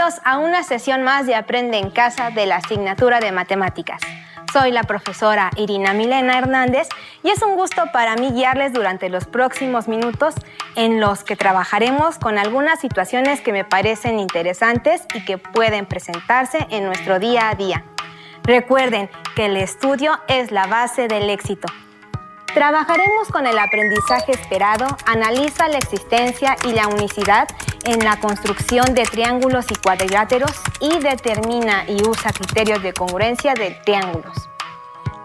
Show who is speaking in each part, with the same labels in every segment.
Speaker 1: Bienvenidos a una sesión más de Aprende en Casa de la asignatura de Matemáticas. Soy la profesora Irina Milena Hernández y es un gusto para mí guiarles durante los próximos minutos en los que trabajaremos con algunas situaciones que me parecen interesantes y que pueden presentarse en nuestro día a día. Recuerden que el estudio es la base del éxito. Trabajaremos con el aprendizaje esperado, analiza la existencia y la unicidad en la construcción de triángulos y cuadriláteros y determina y usa criterios de congruencia de triángulos.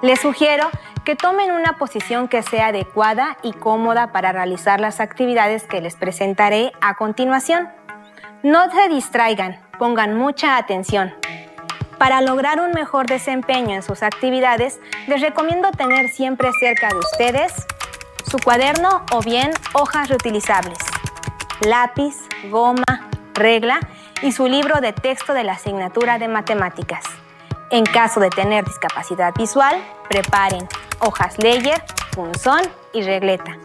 Speaker 1: Les sugiero que tomen una posición que sea adecuada y cómoda para realizar las actividades que les presentaré a continuación. No se distraigan, pongan mucha atención. Para lograr un mejor desempeño en sus actividades, les recomiendo tener siempre cerca de ustedes su cuaderno o bien hojas reutilizables, lápiz, goma, regla y su libro de texto de la asignatura de Matemáticas. En caso de tener discapacidad visual, preparen hojas Leyer, punzón y regleta.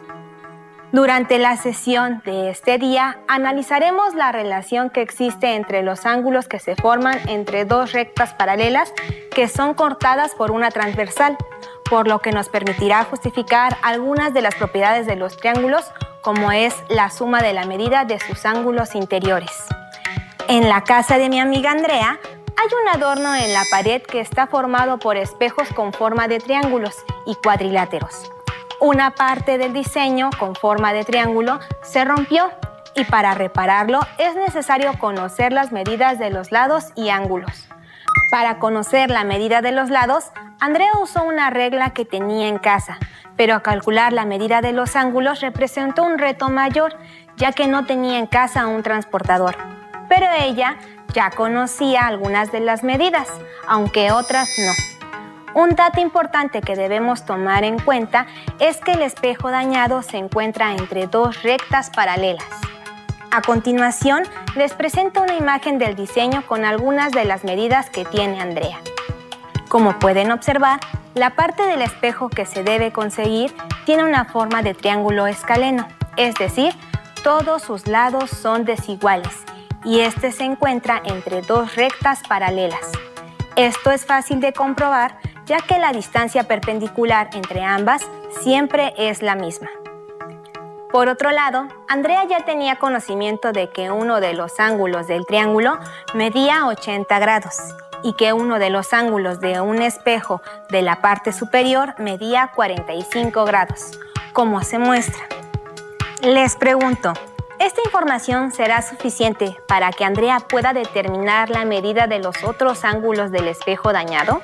Speaker 1: Durante la sesión de este día, analizaremos la relación que existe entre los ángulos que se forman entre dos rectas paralelas que son cortadas por una transversal, por lo que nos permitirá justificar algunas de las propiedades de los triángulos, como es la suma de la medida de sus ángulos interiores. En la casa de mi amiga Andrea, hay un adorno en la pared que está formado por espejos con forma de triángulos y cuadriláteros. Una parte del diseño con forma de triángulo se rompió y para repararlo es necesario conocer las medidas de los lados y ángulos. Para conocer la medida de los lados, Andrea usó una regla que tenía en casa, pero calcular la medida de los ángulos representó un reto mayor, ya que no tenía en casa un transportador. Pero ella ya conocía algunas de las medidas, aunque otras no. Un dato importante que debemos tomar en cuenta es que el espejo dañado se encuentra entre dos rectas paralelas. A continuación, les presento una imagen del diseño con algunas de las medidas que tiene Andrea. Como pueden observar, la parte del espejo que se debe conseguir tiene una forma de triángulo escaleno, es decir, todos sus lados son desiguales y este se encuentra entre dos rectas paralelas. Esto es fácil de comprobar, ya que la distancia perpendicular entre ambas siempre es la misma. Por otro lado, Andrea ya tenía conocimiento de que uno de los ángulos del triángulo medía 80 grados y que uno de los ángulos de un espejo de la parte superior medía 45 grados, como se muestra. Les pregunto, ¿esta información será suficiente para que Andrea pueda determinar la medida de los otros ángulos del espejo dañado?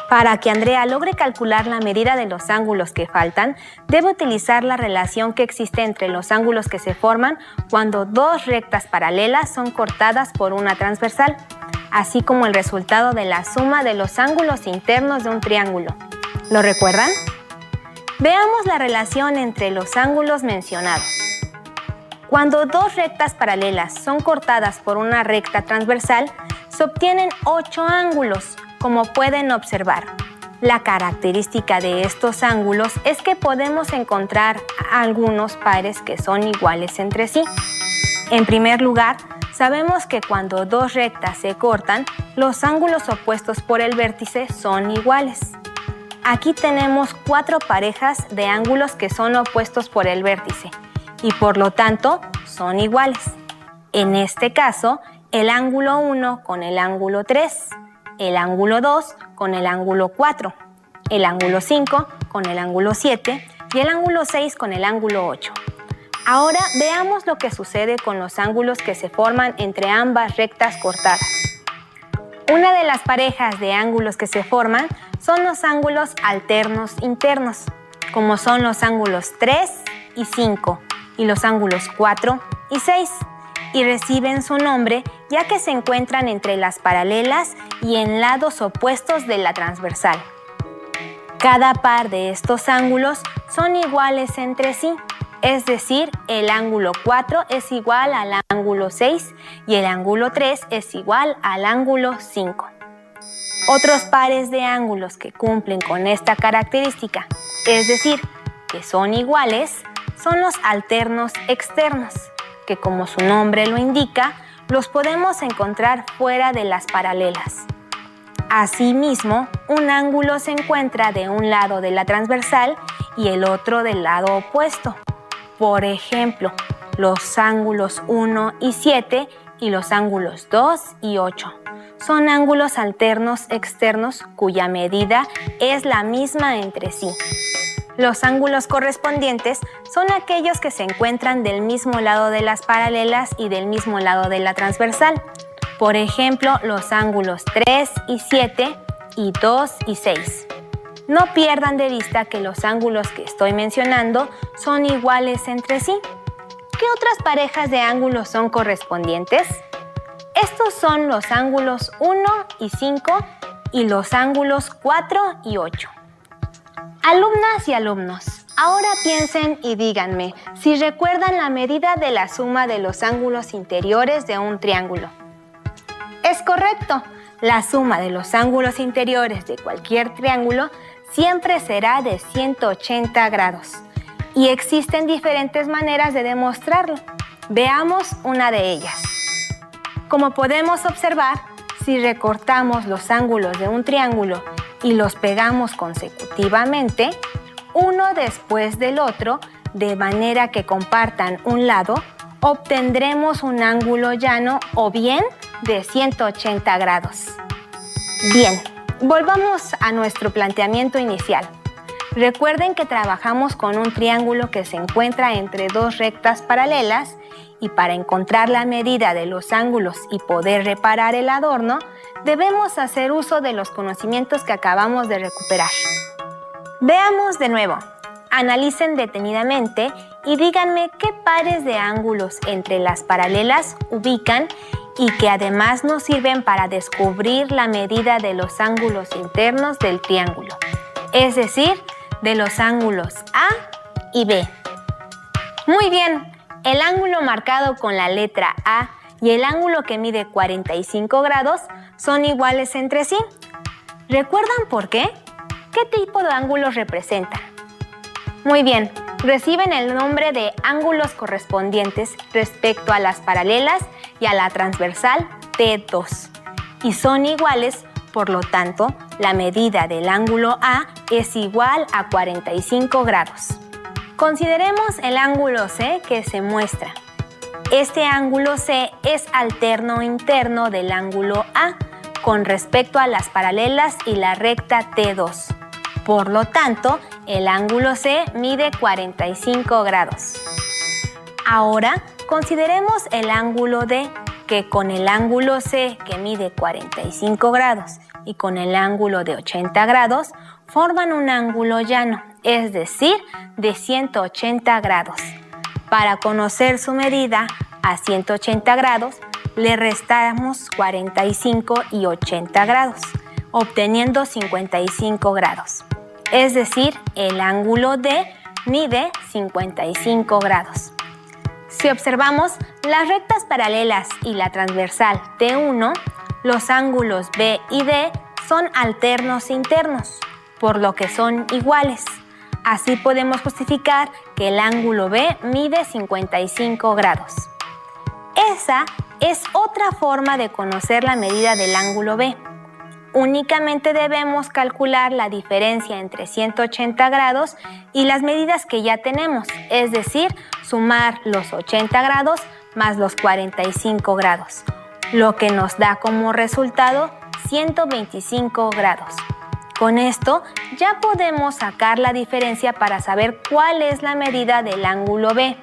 Speaker 1: Para que Andrea logre calcular la medida de los ángulos que faltan, debe utilizar la relación que existe entre los ángulos que se forman cuando dos rectas paralelas son cortadas por una transversal, así como el resultado de la suma de los ángulos internos de un triángulo. ¿Lo recuerdan? Veamos la relación entre los ángulos mencionados. Cuando dos rectas paralelas son cortadas por una recta transversal, se obtienen 8 ángulos, como pueden observar. La característica de estos ángulos es que podemos encontrar algunos pares que son iguales entre sí. En primer lugar, sabemos que cuando dos rectas se cortan, los ángulos opuestos por el vértice son iguales. Aquí tenemos 4 parejas de ángulos que son opuestos por el vértice y por lo tanto son iguales. En este caso, el ángulo 1 con el ángulo 3, el ángulo 2 con el ángulo 4, el ángulo 5 con el ángulo 7 y el ángulo 6 con el ángulo 8. Ahora veamos lo que sucede con los ángulos que se forman entre ambas rectas cortadas. Una de las parejas de ángulos que se forman son los ángulos alternos internos, como son los ángulos 3 y 5 y los ángulos 4 y 6. Y reciben su nombre ya que se encuentran entre las paralelas y en lados opuestos de la transversal. Cada par de estos ángulos son iguales entre sí, es decir, el ángulo 4 es igual al ángulo 6 y el ángulo 3 es igual al ángulo 5. Otros pares de ángulos que cumplen con esta característica, es decir, que son iguales, son los alternos externos, que como su nombre lo indica, los podemos encontrar fuera de las paralelas. Asimismo, un ángulo se encuentra de un lado de la transversal y el otro del lado opuesto. Por ejemplo, los ángulos 1 y 7 y los ángulos 2 y 8. Son ángulos alternos externos cuya medida es la misma entre sí. Los ángulos correspondientes son aquellos que se encuentran del mismo lado de las paralelas y del mismo lado de la transversal. Por ejemplo, los ángulos 3 y 7 y 2 y 6. No pierdan de vista que los ángulos que estoy mencionando son iguales entre sí. ¿Qué otras parejas de ángulos son correspondientes? Estos son los ángulos 1 y 5 y los ángulos 4 y 8. Alumnas y alumnos, ahora piensen y díganme si recuerdan la medida de la suma de los ángulos interiores de un triángulo. Es correcto, la suma de los ángulos interiores de cualquier triángulo siempre será de 180 grados. Y existen diferentes maneras de demostrarlo. Veamos una de ellas. Como podemos observar, si recortamos los ángulos de un triángulo y los pegamos consecutivamente, uno después del otro, de manera que compartan un lado, obtendremos un ángulo llano o bien de 180 grados. Bien, volvamos a nuestro planteamiento inicial. Recuerden que trabajamos con un triángulo que se encuentra entre dos rectas paralelas y para encontrar la medida de los ángulos y poder reparar el adorno, debemos hacer uso de los conocimientos que acabamos de recuperar. Veamos de nuevo. Analicen detenidamente y díganme qué pares de ángulos entre las paralelas ubican y que además nos sirven para descubrir la medida de los ángulos internos del triángulo, es decir, de los ángulos A y B. Muy bien, el ángulo marcado con la letra A y el ángulo que mide 45 grados son iguales entre sí. ¿Recuerdan por qué? ¿Qué tipo de ángulos representan? Muy bien, reciben el nombre de ángulos correspondientes respecto a las paralelas y a la transversal T2 y son iguales. Por lo tanto, la medida del ángulo A es igual a 45 grados. Consideremos el ángulo C que se muestra. Este ángulo C es alterno interno del ángulo A con respecto a las paralelas y la recta T2. Por lo tanto, el ángulo C mide 45 grados. Ahora, consideremos el ángulo D, que con el ángulo C que mide 45 grados y con el ángulo de 80 grados forman un ángulo llano, es decir, de 180 grados. Para conocer su medida a 180 grados, le restamos 45 y 80 grados, obteniendo 55 grados. Es decir, el ángulo D mide 55 grados. Si observamos las rectas paralelas y la transversal T1, los ángulos B y D son alternos internos, por lo que son iguales. Así podemos justificar que el ángulo B mide 55 grados. Esa es otra forma de conocer la medida del ángulo B. Únicamente debemos calcular la diferencia entre 180 grados y las medidas que ya tenemos, es decir, sumar los 80 grados más los 45 grados, lo que nos da como resultado 125 grados. Con esto ya podemos sacar la diferencia para saber cuál es la medida del ángulo B.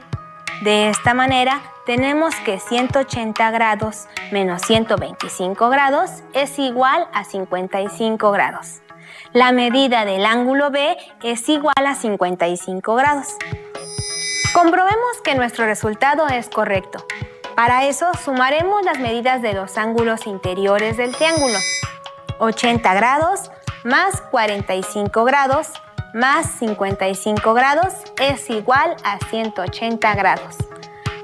Speaker 1: De esta manera, tenemos que 180 grados menos 125 grados es igual a 55 grados. La medida del ángulo B es igual a 55 grados. Comprobemos que nuestro resultado es correcto. Para eso, sumaremos las medidas de los ángulos interiores del triángulo. 80 grados más 45 grados más 55 grados es igual a 180 grados.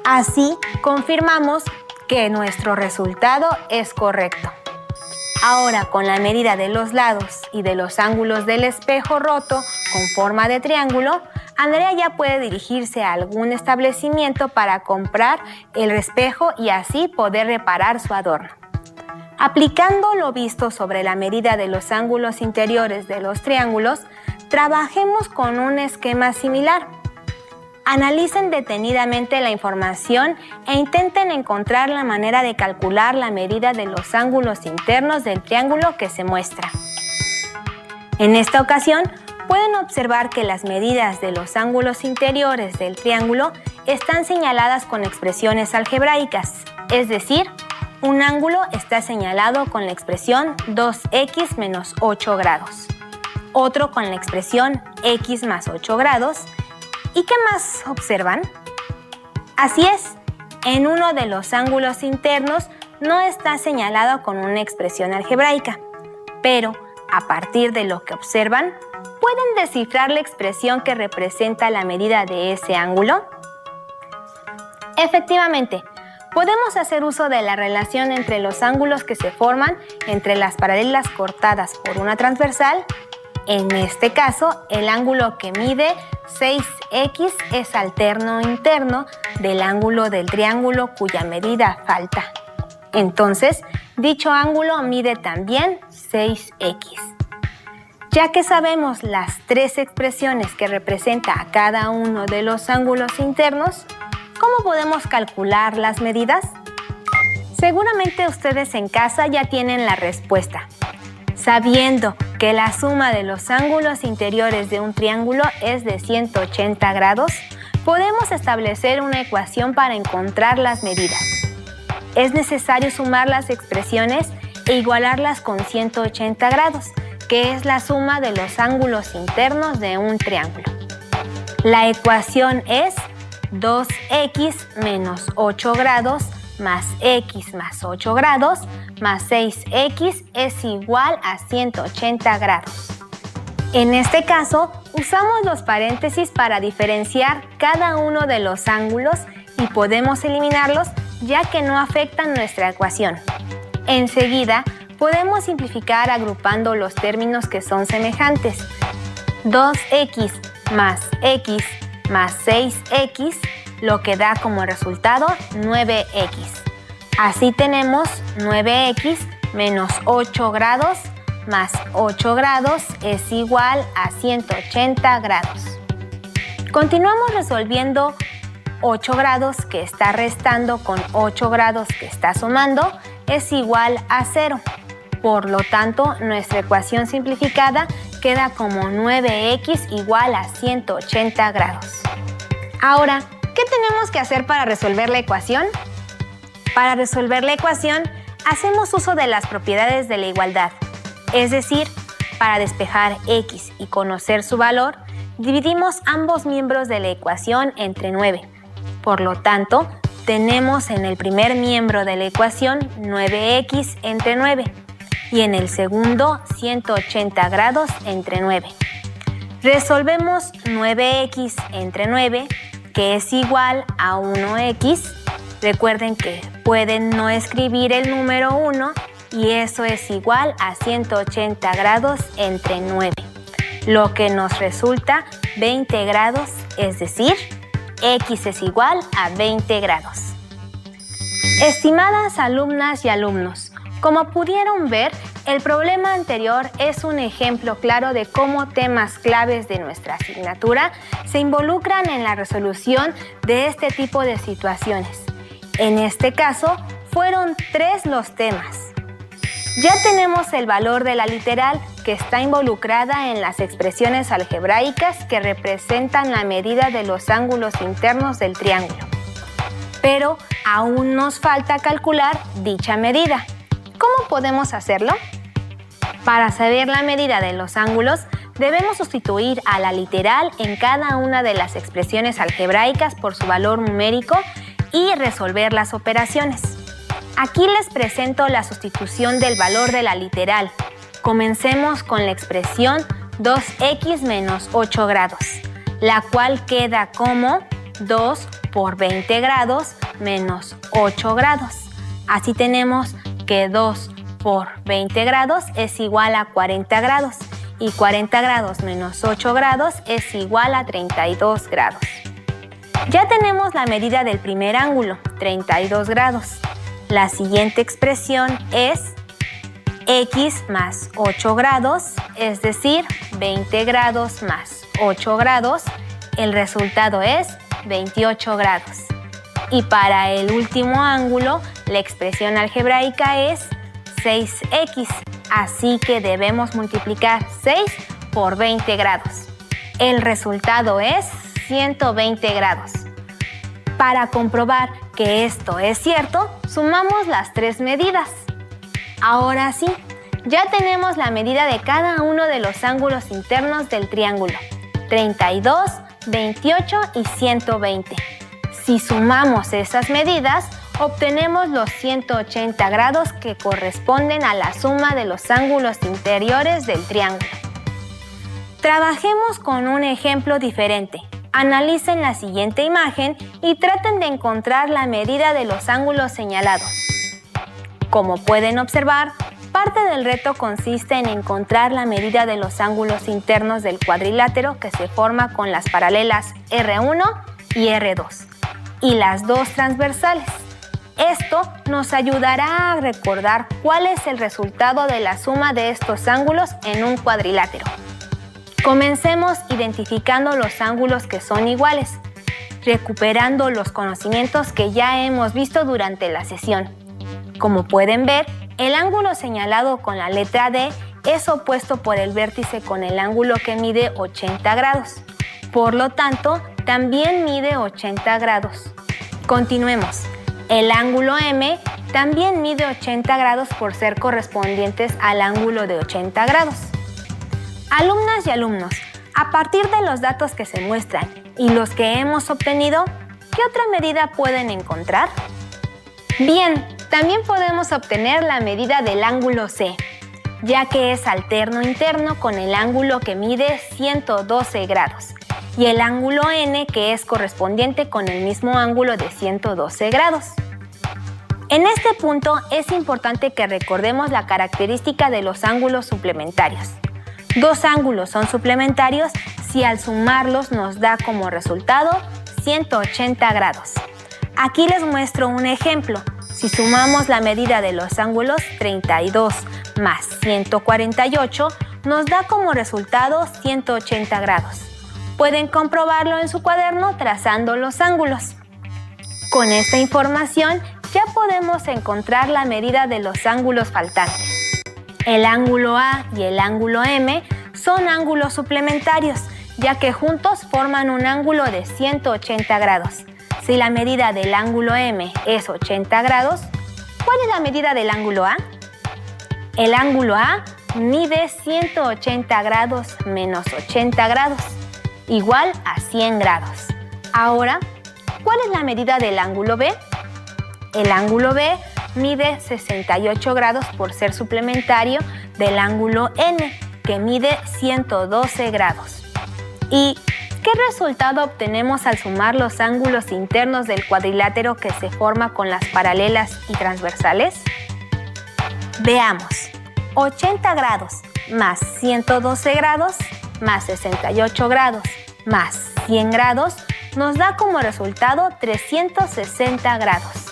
Speaker 1: Así, confirmamos que nuestro resultado es correcto. Ahora, con la medida de los lados y de los ángulos del espejo roto con forma de triángulo, Andrea ya puede dirigirse a algún establecimiento para comprar el espejo y así poder reparar su adorno. Aplicando lo visto sobre la medida de los ángulos interiores de los triángulos, trabajemos con un esquema similar. Analicen detenidamente la información e intenten encontrar la manera de calcular la medida de los ángulos internos del triángulo que se muestra. En esta ocasión, pueden observar que las medidas de los ángulos interiores del triángulo están señaladas con expresiones algebraicas, es decir, un ángulo está señalado con la expresión 2x menos 8 grados, otro con la expresión x más 8 grados. ¿Y qué más observan? Así es, en uno de los ángulos internos no está señalado con una expresión algebraica, pero a partir de lo que observan, ¿pueden descifrar la expresión que representa la medida de ese ángulo? Efectivamente, podemos hacer uso de la relación entre los ángulos que se forman entre las paralelas cortadas por una transversal. En este caso, el ángulo que mide 6x es alterno interno del ángulo del triángulo cuya medida falta. Entonces, dicho ángulo mide también 6x. Ya que sabemos las tres expresiones que representa a cada uno de los ángulos internos, ¿cómo podemos calcular las medidas? Seguramente ustedes en casa ya tienen la respuesta. Sabiendo que la suma de los ángulos interiores de un triángulo es de 180 grados, podemos establecer una ecuación para encontrar las medidas. Es necesario sumar las expresiones e igualarlas con 180 grados, que es la suma de los ángulos internos de un triángulo. La ecuación es 2x menos 8 grados más x más 8 grados más 6x es igual a 180 grados. En este caso, usamos los paréntesis para diferenciar cada uno de los ángulos y podemos eliminarlos ya que no afectan nuestra ecuación. Enseguida, podemos simplificar agrupando los términos que son semejantes. 2x más x más 6x, lo que da como resultado 9x. Así tenemos 9x menos 8 grados más 8 grados es igual a 180 grados. Continuamos resolviendo 8 grados que está restando con 8 grados que está sumando es igual a 0. Por lo tanto, nuestra ecuación simplificada queda como 9x igual a 180 grados. Ahora, ¿qué tenemos que hacer para resolver la ecuación? Para resolver la ecuación, hacemos uso de las propiedades de la igualdad. Es decir, para despejar x y conocer su valor, dividimos ambos miembros de la ecuación entre 9. Por lo tanto, tenemos en el primer miembro de la ecuación 9x entre 9 y en el segundo 180 grados entre 9. Resolvemos 9x entre 9, que es igual a 1x. Recuerden que pueden no escribir el número 1 y eso es igual a 180 grados entre 9, lo que nos resulta 20 grados, es decir, x es igual a 20 grados. Estimadas alumnas y alumnos, como pudieron ver, el problema anterior es un ejemplo claro de cómo temas claves de nuestra asignatura se involucran en la resolución de este tipo de situaciones. En este caso, fueron 3 los temas. Ya tenemos el valor de la literal que está involucrada en las expresiones algebraicas que representan la medida de los ángulos internos del triángulo. Pero aún nos falta calcular dicha medida. ¿Cómo podemos hacerlo? Para saber la medida de los ángulos, debemos sustituir a la literal en cada una de las expresiones algebraicas por su valor numérico y resolver las operaciones. Aquí les presento la sustitución del valor de la literal. Comencemos con la expresión 2x menos 8 grados, la cual queda como 2 por 20 grados menos 8 grados. Así tenemos que 2 por 20 grados es igual a 40 grados y 40 grados menos 8 grados es igual a 32 grados. Ya tenemos la medida del primer ángulo, 32 grados. La siguiente expresión es x más 8 grados, es decir, 20 grados más 8 grados. El resultado es 28 grados. Y para el último ángulo, la expresión algebraica es 6x. Así que debemos multiplicar 6 por 20 grados. El resultado es 120 grados. Para comprobar que esto es cierto, sumamos las tres medidas. Ahora sí, ya tenemos la medida de cada uno de los ángulos internos del triángulo: 32, 28 y 120. Si sumamos esas medidas, obtenemos los 180 grados que corresponden a la suma de los ángulos interiores del triángulo. Trabajemos con un ejemplo diferente. Analicen la siguiente imagen y traten de encontrar la medida de los ángulos señalados. Como pueden observar, parte del reto consiste en encontrar la medida de los ángulos internos del cuadrilátero que se forma con las paralelas R1 y R2 y las dos transversales. Esto nos ayudará a recordar cuál es el resultado de la suma de estos ángulos en un cuadrilátero. Comencemos identificando los ángulos que son iguales, recuperando los conocimientos que ya hemos visto durante la sesión. Como pueden ver, el ángulo señalado con la letra D es opuesto por el vértice con el ángulo que mide 80 grados. Por lo tanto, también mide 80 grados. Continuemos. El ángulo M también mide 80 grados por ser correspondientes al ángulo de 80 grados. Alumnas y alumnos, a partir de los datos que se muestran y los que hemos obtenido, ¿qué otra medida pueden encontrar? Bien, también podemos obtener la medida del ángulo C, ya que es alterno interno con el ángulo que mide 112 grados, y el ángulo N que es correspondiente con el mismo ángulo de 112 grados. En este punto es importante que recordemos la característica de los ángulos suplementarios. Dos ángulos son suplementarios si al sumarlos nos da como resultado 180 grados. Aquí les muestro un ejemplo. Si sumamos la medida de los ángulos 32 más 148, nos da como resultado 180 grados. Pueden comprobarlo en su cuaderno trazando los ángulos. Con esta información ya podemos encontrar la medida de los ángulos faltantes. El ángulo A y el ángulo M son ángulos suplementarios, ya que juntos forman un ángulo de 180 grados. Si la medida del ángulo M es 80 grados, ¿cuál es la medida del ángulo A? El ángulo A mide 180 grados menos 80 grados, igual a 100 grados. Ahora, ¿cuál es la medida del ángulo B? El ángulo B mide 68 grados por ser suplementario del ángulo N, que mide 112 grados. ¿Y qué resultado obtenemos al sumar los ángulos internos del cuadrilátero que se forma con las paralelas y transversales? Veamos. 80 grados más 112 grados más 68 grados más 100 grados nos da como resultado 360 grados.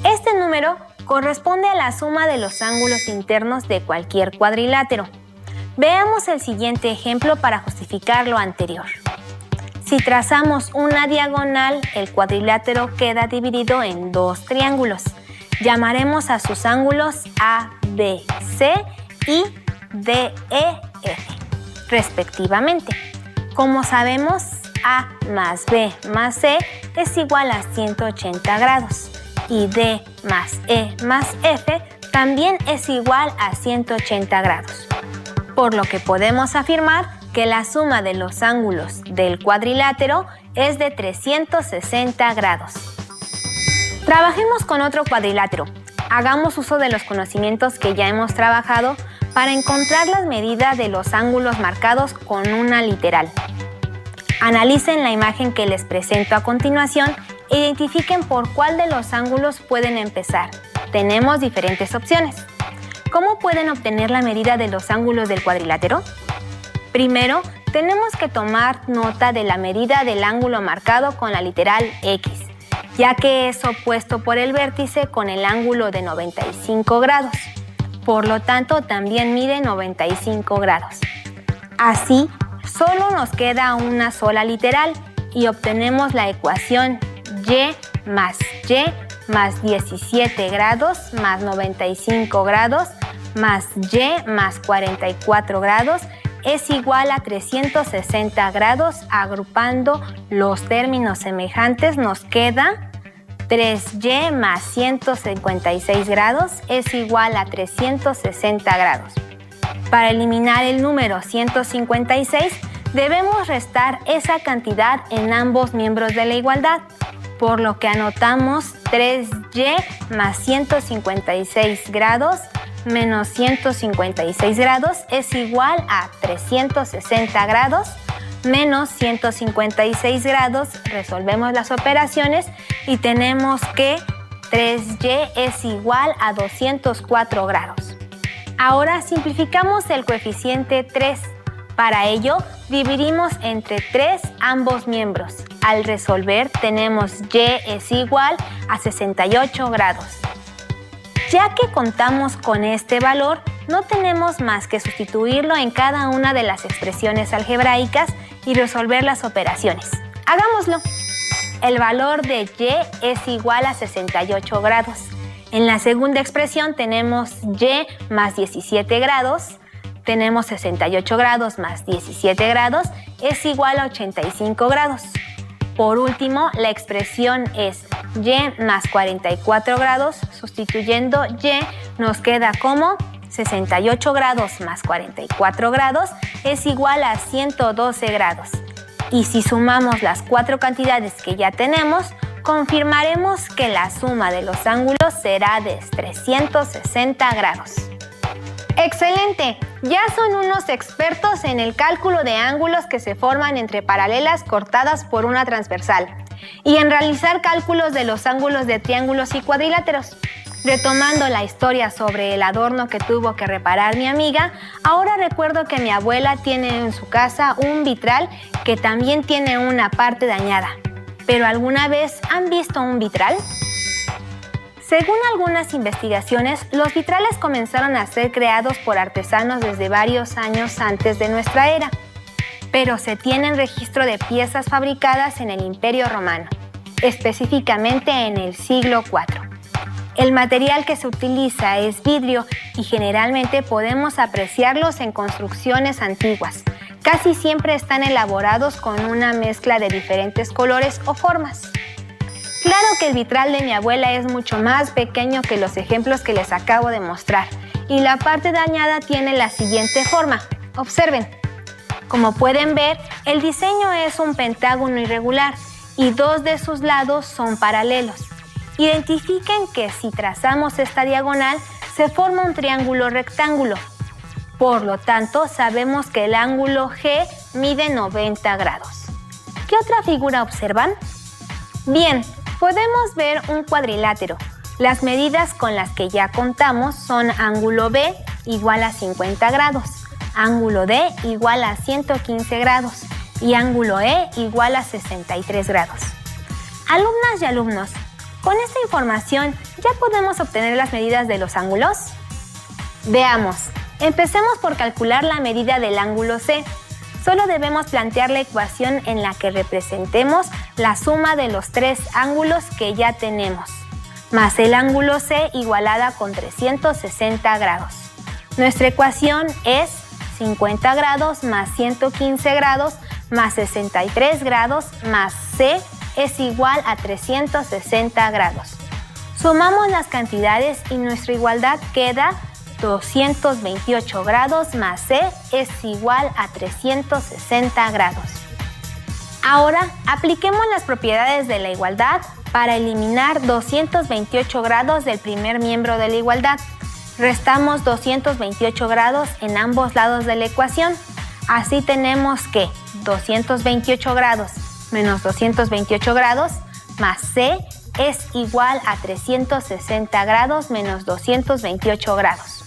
Speaker 1: Este número corresponde a la suma de los ángulos internos de cualquier cuadrilátero. Veamos el siguiente ejemplo para justificar lo anterior. Si trazamos una diagonal, el cuadrilátero queda dividido en dos triángulos. Llamaremos a sus ángulos A, B, C y D, E, F, respectivamente. Como sabemos, A más B más C es igual a 180 grados. Y D más E más F también es igual a 180 grados. Por lo que podemos afirmar que la suma de los ángulos del cuadrilátero es de 360 grados. Trabajemos con otro cuadrilátero. Hagamos uso de los conocimientos que ya hemos trabajado para encontrar las medidas de los ángulos marcados con una literal. Analicen la imagen que les presento a continuación e identifiquen por cuál de los ángulos pueden empezar. Tenemos diferentes opciones. ¿Cómo pueden obtener la medida de los ángulos del cuadrilátero? Primero, tenemos que tomar nota de la medida del ángulo marcado con la literal X, ya que es opuesto por el vértice con el ángulo de 95 grados. Por lo tanto, también mide 95 grados. Así, solo nos queda una sola literal y obtenemos la ecuación y más 17 grados más 95 grados más y más 44 grados es igual a 360 grados. Agrupando los términos semejantes nos queda 3y más 156 grados es igual a 360 grados. Para eliminar el número 156, debemos restar esa cantidad en ambos miembros de la igualdad, por lo que anotamos 3y más 156 grados menos 156 grados es igual a 360 grados menos 156 grados. Resolvemos las operaciones y tenemos que 3y es igual a 204 grados. Ahora simplificamos el coeficiente 3. Para ello, dividimos entre 3 ambos miembros. Al resolver, tenemos y es igual a 68 grados. Ya que contamos con este valor, no tenemos más que sustituirlo en cada una de las expresiones algebraicas y resolver las operaciones. ¡Hagámoslo! El valor de y es igual a 68 grados. En la segunda expresión tenemos y más 17 grados. Tenemos 68 grados más 17 grados es igual a 85 grados. Por último, la expresión es y más 44 grados. Sustituyendo y, nos queda como 68 grados más 44 grados es igual a 112 grados. Y si sumamos las 4 cantidades que ya tenemos, confirmaremos que la suma de los ángulos será de 360 grados. ¡Excelente! Ya son unos expertos en el cálculo de ángulos que se forman entre paralelas cortadas por una transversal y en realizar cálculos de los ángulos de triángulos y cuadriláteros. Retomando la historia sobre el adorno que tuvo que reparar mi amiga, ahora recuerdo que mi abuela tiene en su casa un vitral que también tiene una parte dañada. ¿Pero alguna vez han visto un vitral? Según algunas investigaciones, los vitrales comenzaron a ser creados por artesanos desde varios años antes de nuestra era, pero se tienen registro de piezas fabricadas en el Imperio Romano, específicamente en el siglo IV. El material que se utiliza es vidrio y generalmente podemos apreciarlos en construcciones antiguas. Casi siempre están elaborados con una mezcla de diferentes colores o formas. Claro que el vitral de mi abuela es mucho más pequeño que los ejemplos que les acabo de mostrar y la parte dañada tiene la siguiente forma. Observen. Como pueden ver, el diseño es un pentágono irregular y 2 de sus lados son paralelos. Identifiquen que si trazamos esta diagonal se forma un triángulo rectángulo. Por lo tanto, sabemos que el ángulo G mide 90 grados. ¿Qué otra figura observan? Bien, podemos ver un cuadrilátero. Las medidas con las que ya contamos son ángulo B igual a 50 grados, ángulo D igual a 115 grados y ángulo E igual a 63 grados. Alumnas y alumnos, con esta información, ¿ya podemos obtener las medidas de los ángulos? Veamos. Empecemos por calcular la medida del ángulo C. Solo debemos plantear la ecuación en la que representemos la suma de los 3 ángulos que ya tenemos, más el ángulo C igualada con 360 grados. Nuestra ecuación es 50 grados más 115 grados más 63 grados más C es igual a 360 grados. Sumamos las cantidades y nuestra igualdad queda 228 grados más C es igual a 360 grados. Ahora, apliquemos las propiedades de la igualdad para eliminar 228 grados del primer miembro de la igualdad. Restamos 228 grados en ambos lados de la ecuación. Así tenemos que 228 grados menos 228 grados más C es igual a 360 grados menos 228 grados.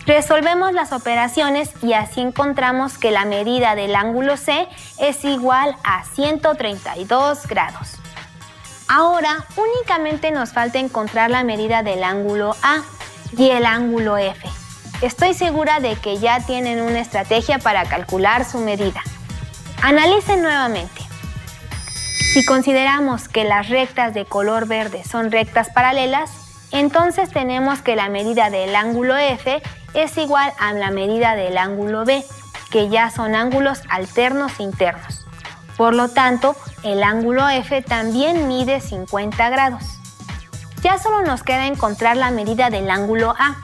Speaker 1: Resolvemos las operaciones y así encontramos que la medida del ángulo C es igual a 132 grados. Ahora únicamente nos falta encontrar la medida del ángulo A y el ángulo F. Estoy segura de que ya tienen una estrategia para calcular su medida. Analicen nuevamente. Si consideramos que las rectas de color verde son rectas paralelas, entonces tenemos que la medida del ángulo F es igual a la medida del ángulo B, que ya son ángulos alternos internos. Por lo tanto, el ángulo F también mide 50 grados. Ya solo nos queda encontrar la medida del ángulo A.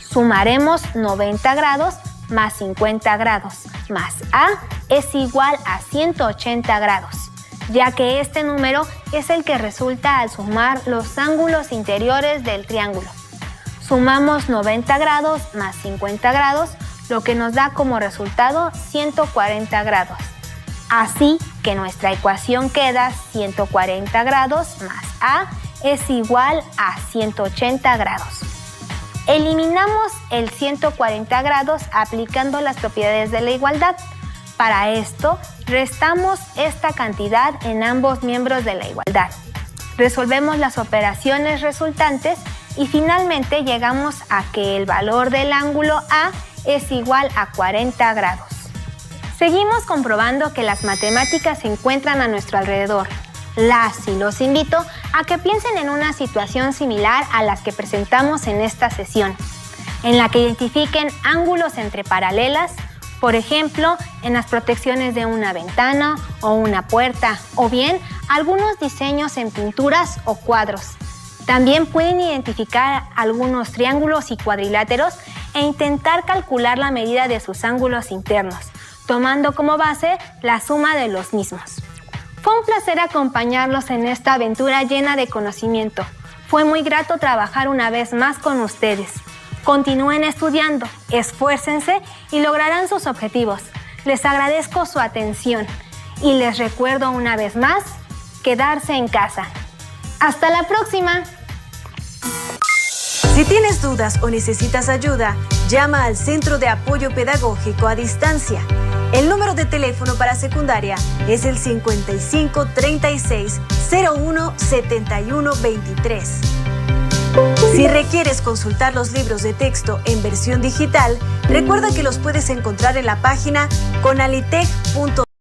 Speaker 1: Sumaremos 90 grados más 50 grados más A es igual a 180 grados, ya que este número es el que resulta al sumar los ángulos interiores del triángulo. Sumamos 90 grados más 50 grados, lo que nos da como resultado 140 grados. Así que nuestra ecuación queda 140 grados más A es igual a 180 grados. Eliminamos el 140 grados aplicando las propiedades de la igualdad. Para esto, restamos esta cantidad en ambos miembros de la igualdad. Resolvemos las operaciones resultantes y finalmente llegamos a que el valor del ángulo A es igual a 40 grados. Seguimos comprobando que las matemáticas se encuentran a nuestro alrededor. Las y los invito a que piensen en una situación similar a las que presentamos en esta sesión, en la que identifiquen ángulos entre paralelas, por ejemplo, en las protecciones de una ventana o una puerta, o bien algunos diseños en pinturas o cuadros. También pueden identificar algunos triángulos y cuadriláteros e intentar calcular la medida de sus ángulos internos, tomando como base la suma de los mismos. Fue un placer acompañarlos en esta aventura llena de conocimiento. Fue muy grato trabajar una vez más con ustedes. Continúen estudiando, esfuércense y lograrán sus objetivos. Les agradezco su atención y les recuerdo una vez más, quedarse en casa. ¡Hasta la próxima!
Speaker 2: Si tienes dudas o necesitas ayuda, llama al Centro de Apoyo Pedagógico a Distancia. El número de teléfono para secundaria es el 55 36 01 71 23. Si requieres consultar los libros de texto en versión digital, recuerda que los puedes encontrar en la página conalitec.mx.